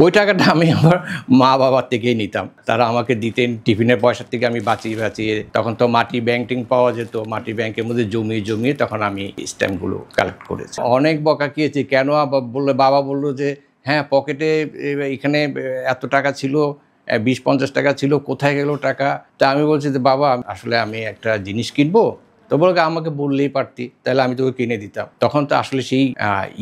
ওই টাকাটা আমি আমার মা বাবার থেকেই নিতাম, তারা আমাকে দিতেন টিফিনের পয়সা থেকে আমি বাঁচিয়ে তখন তো মাটি ব্যাংকিং পাওয়া যেত, মাটি ব্যাংকের মধ্যে জমিয়ে তখন আমি স্ট্যাম্পগুলো কালেক্ট করেছি। অনেক বকা খেয়েছি, কেন বললে বাবা বললো যে হ্যাঁ পকেটে এখানে এত টাকা ছিল, 20-50 টাকা ছিল, কোথায় গেল টাকা? তা আমি বলছি যে বাবা আসলে আমি একটা জিনিস কিনবো, তো বলকে আমাকে বললেই পারতি, তাহলে আমি তোকে কিনে দিতাম। তখন তো আসলে সেই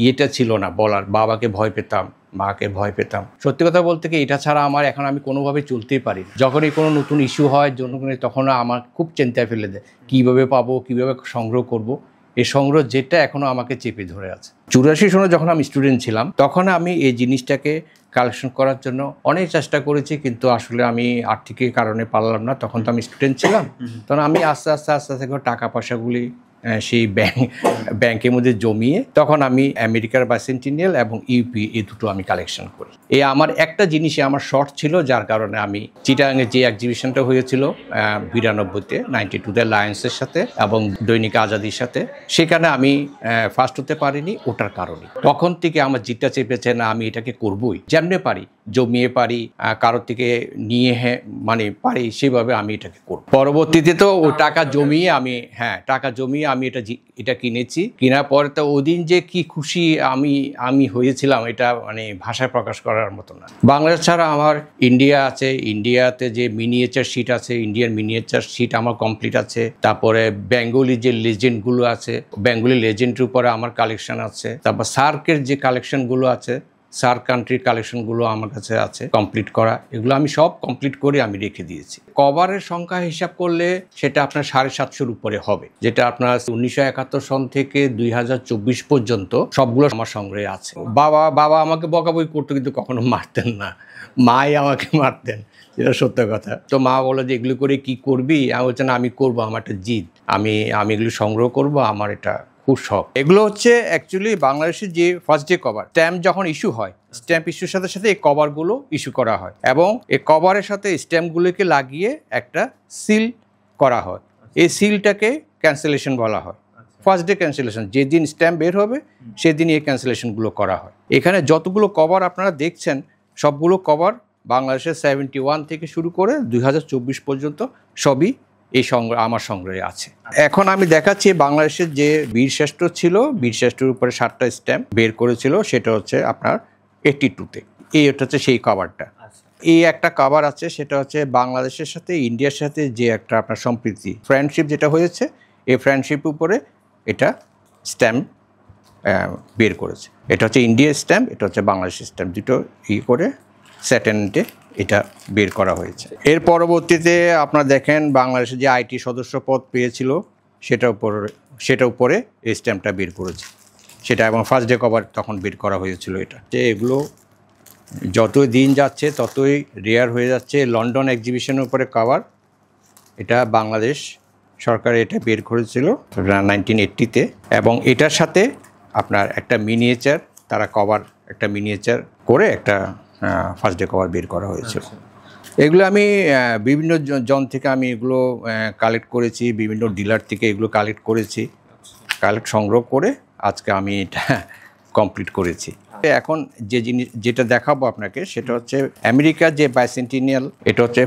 ইয়েটা ছিল না বলার, বাবাকে ভয় পেতাম, মাকে ভয় পেতাম। সত্যি কথা বলতে কি এটা ছাড়া আমার এখন আমি কোনোভাবে চলতেই পারি। যখনই কোনো নতুন ইস্যু হয় জনগণের, তখন আমার খুব চিন্তায় ফেলে দেয়, কীভাবে পাবো, কীভাবে সংগ্রহ করব। এই সংগ্রহ যেটা এখনও আমাকে চেপে ধরে আছে। 84 সনে যখন আমি স্টুডেন্ট ছিলাম তখন আমি এই জিনিসটাকে কালেকশন করার জন্য অনেক চেষ্টা করেছি, কিন্তু আসলে আমি আর্থিক কারণে পারলাম না। তখন তো আমি স্টুডেন্ট ছিলাম, তখন আমি আস্তে আস্তে টাকা পয়সাগুলি সেই ব্যাংকের মধ্যে জমিয়ে তখন আমি আমেরিকার বাইসেন্টিনিয়াল এবং ইউপি এই দুটো আমি কালেকশন করি। এই আমার একটা জিনিসে আমার শর্ট ছিল, যার কারণে আমি চিটাগাংয়ে যে এক্সিবিশনটা হয়েছিল 92-তে 92-তে লায়ন্সের সাথে এবং দৈনিক আজাদির সাথে, সেখানে আমি ফার্স্ট হতে পারিনি। ওটার কারণে তখন থেকে আমার জিতটা চেপেছে, না আমি এটাকে করবই, যেমনি পারি জমিয়ে পারি, কারোর থেকে নিয়ে পারি, সেভাবে আমি এটাকে করব। পরবর্তীতে তো ও টাকা জমিয়ে আমি এটা কিনেছি। কেনার পরে তো ওদিন যে কি খুশি আমি হয়েছিলাম, এটা ভাষায় প্রকাশ করার মতো না। বাংলাদেশ ছাড়া আমার ইন্ডিয়া আছে, ইন্ডিয়াতে যে মিনিয়েচার শিট আছে, ইন্ডিয়ান মিনিয়েচার শিট আমার কমপ্লিট আছে। তারপরে বেঙ্গলি যে লেজেন্ডগুলো আছে, বেঙ্গলি লেজেন্ডের উপরে আমার কালেকশন আছে। তারপর সার্কের যে কালেকশনগুলো আছে, সার্ক কান্ট্রির কালেকশনগুলো আমার কাছে আছে কমপ্লিট করা। এগুলো আমি সব কমপ্লিট করে আমি রেখে দিয়েছি। কভারের সংখ্যা হিসাব করলে সেটা আপনার 750-এর উপরে হবে, যেটা আপনার 1971 সন থেকে 2024 পর্যন্ত সবগুলো আমার সংগ্রহে আছে। বাবা আমাকে বকাবকি করতো, কিন্তু কখনো মারতেন না, মাই আমাকে মারতেন, যেটা সত্য কথা। তো মা বলে যে এগুলো করে কি করবি? আমি বলছি না, আমি করবো, আমার একটা জিদ, আমি এগুলো সংগ্রহ করব, আমার এটা খুব শখ। এগুলো হচ্ছে অ্যাকচুয়ালি বাংলাদেশের যে ফার্স্ট ডে কভার স্ট্যাম্প যখন ইস্যু হয়, স্ট্যাম্প ইস্যুর সাথে সাথে এই কভারগুলো ইস্যু করা হয় এবং এই কভারের সাথে স্ট্যাম্পগুলোকে লাগিয়ে একটা সিল করা হয়। এই সিলটাকে ক্যান্সেলেশন বলা হয়। ফার্স্ট ডে ক্যান্সেলেশন, যেদিন স্ট্যাম্প বের হবে সেদিনই এই ক্যান্সেলেশনগুলো করা হয়। এখানে যতগুলো কভার আপনারা দেখছেন, সবগুলো কভার বাংলাদেশের 71 থেকে শুরু করে 2024 পর্যন্ত সবই এই আমার সংগ্রহে আছে। এখন আমি দেখাচ্ছি বাংলাদেশের যে বীরশ্রেষ্ঠ ছিল, বীরশ্রেষ্ঠের উপরে 7টা স্ট্যাম্প বের করেছিল, সেটা হচ্ছে আপনার 82-তে। এটা হচ্ছে সেই কভারটা। এই একটা কভার আছে, সেটা হচ্ছে বাংলাদেশের সাথে ইন্ডিয়ার সাথে যে একটা আপনার সম্প্রীতি ফ্রেন্ডশিপ যেটা হয়েছে, এই ফ্রেন্ডশিপের উপরে এটা স্ট্যাম্প বের করেছে। এটা হচ্ছে ইন্ডিয়ার স্ট্যাম্প, এটা হচ্ছে বাংলাদেশের স্ট্যাম্প, দুটো করে সেটেলমেন্টে এটা বের করা হয়েছে। এর পরবর্তীতে আপনারা দেখেন বাংলাদেশের যে আইটি সদস্য পদ পেয়েছিল, সেটার উপরে এই স্ট্যাম্পটা বের করেছে সেটা, এবং ফার্স্ট ডে কভার তখন বের করা হয়েছিল। এটা যে এগুলো যতই দিন যাচ্ছে ততই রেয়ার হয়ে যাচ্ছে। লন্ডন এক্সিবিশনের উপরে কভার, এটা বাংলাদেশ সরকার এটা বের করেছিল 1980-তে, এবং এটার সাথে আপনার একটা মিনিয়েচার, তারা কভার একটা মিনিয়েচার করে একটা ফার্স্ট ডে কভার বের করা হয়েছিল। এগুলো আমি বিভিন্ন জন থেকে আমি এগুলো কালেক্ট করেছি, বিভিন্ন ডিলার থেকে এগুলো কালেক্ট করেছি, সংগ্রহ করে আজকে আমি এটা কমপ্লিট করেছি। এখন যেটা দেখাবো আপনাকে, সেটা হচ্ছে আমেরিকার যে বাইসেন্টিনিয়াল, এটা হচ্ছে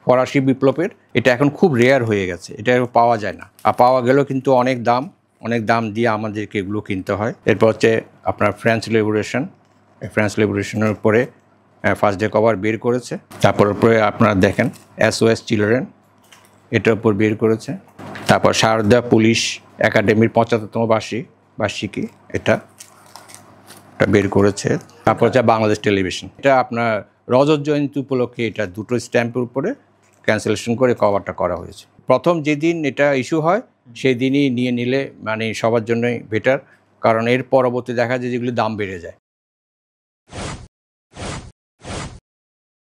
ফরাসি বিপ্লবের। এটা এখন খুব রেয়ার হয়ে গেছে, এটা পাওয়া যায় না, আর পাওয়া গেলেও কিন্তু অনেক দাম দিয়ে আমাদেরকে এগুলো কিনতে হয়। এরপর হচ্ছে আপনার ফ্রেঞ্চ রেভলিউশনের উপরে ফার্স্ট ডে কভার বের করেছে। তারপর উপরে আপনারা দেখেন SOS চিলড্রেন, এটার উপর বের করেছে। তারপর শারদা পুলিশ একাডেমির 75তম বার্ষিকী, এটা বের করেছে। তারপর হচ্ছে বাংলাদেশ টেলিভিশন, এটা আপনার রজত জয়ন্তী উপলক্ষে এটা দুটো স্ট্যাম্পের উপরে ক্যান্সেলেশন করে কভারটা করা হয়েছে। প্রথম যেদিন এটা ইস্যু হয় সেই দিনই নিয়ে নিলে সবার জন্যই বেটার, কারণ এর পরবর্তী দেখা যায় যেগুলো দাম বেড়ে যায়।